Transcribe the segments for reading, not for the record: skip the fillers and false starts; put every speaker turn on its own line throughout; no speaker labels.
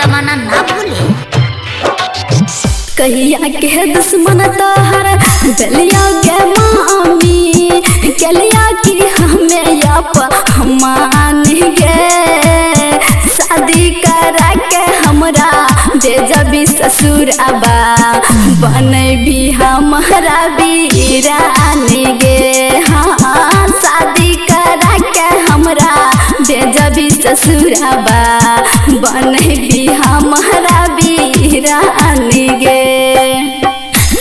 जमाना ना भूले।
कहिया के दुश्मन तोहर गलिया के मामी कलिया की हमें मान गे शादी करा के हमरा दे जबी ससुर आबा बने भी हमारा वीरानी गे। हाँ शादी करा के हमरा दे जबी ससुर आबा बने भी हमारा वीरानी गे।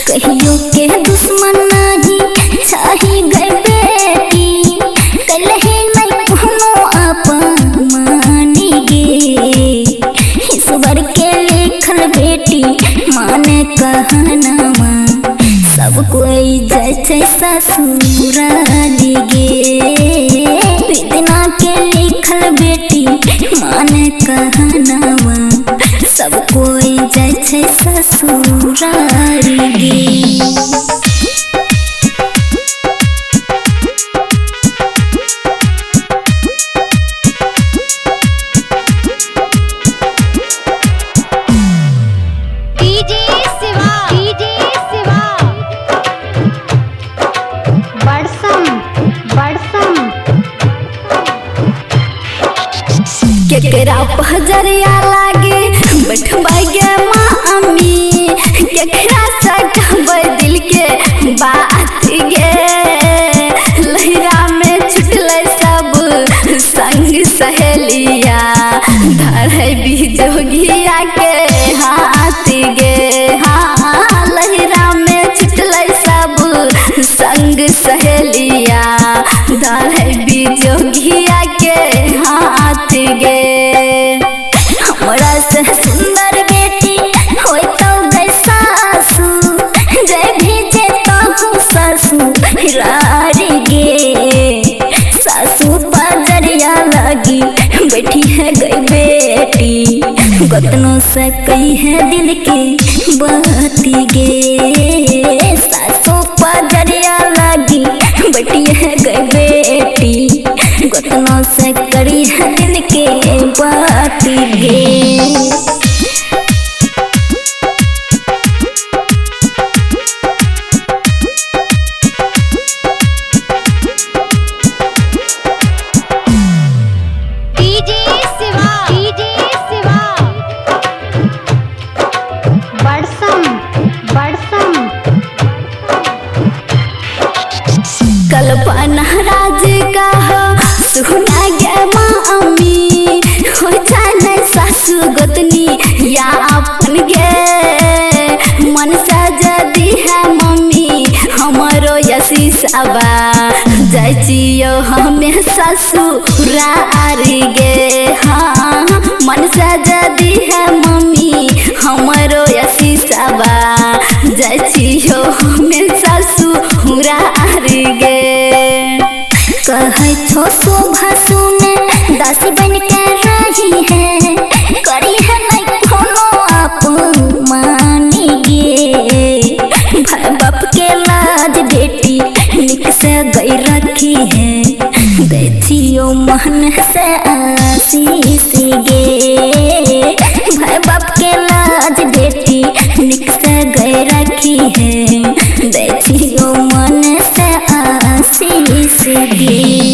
कहियो के दुश्मन नहीं चाही गए बेटी कलहे नहीं कोनो अपमानी गे। ईश्वर के लिखल बेटी माने कहनामा सब कोई जैसे ससुराली गे। बिना के लिखल बेटी माने कहनामा सब कोई जैसे ससुराली गे। केकरा पहजरिया लागे बैठबा गे मामी केकरा सटबै दिल के बात गे। लहरा में छुटले सब संग सहेलिया धरै बिजोगिया के हाथ गे। हाँ लहरा में छुटले सब संग सहेलिया धरै बिजोगिया के हाथ गे। हमरा से सुंदर बेटी होय तो गई सासू जय भेजे तो ससुरारी गे। सासू बाजरिया लगी बैठी है गई बेटी गतनों से कही है दिल की बाती गे। सासू बाजरिया लगी बैठी है गई बेटी गतनों से करी है दिल के बात गे। कल्पना राज का सुना गे मामी हो जाने सासु गोतनी या अपन गे। मन सजदी है मम्मी हमारो यशीश आबा जाइयो हमें ससुरारी गे। हाँ मन सजदी है मम्मी हमारो यशीश आबा जाइयो हमें ससुरारी गे। कहै छो शोभा सुने दासी बन के रही है करी है नहीं कोनो अपमानी गे। भाई बाप के लाज बेटी निक से गई रखी है दैथियो मन से आशीष गे। भाई बाप के लाज बेटी निक से गई रखी है दैथियो मन से आशीष गे।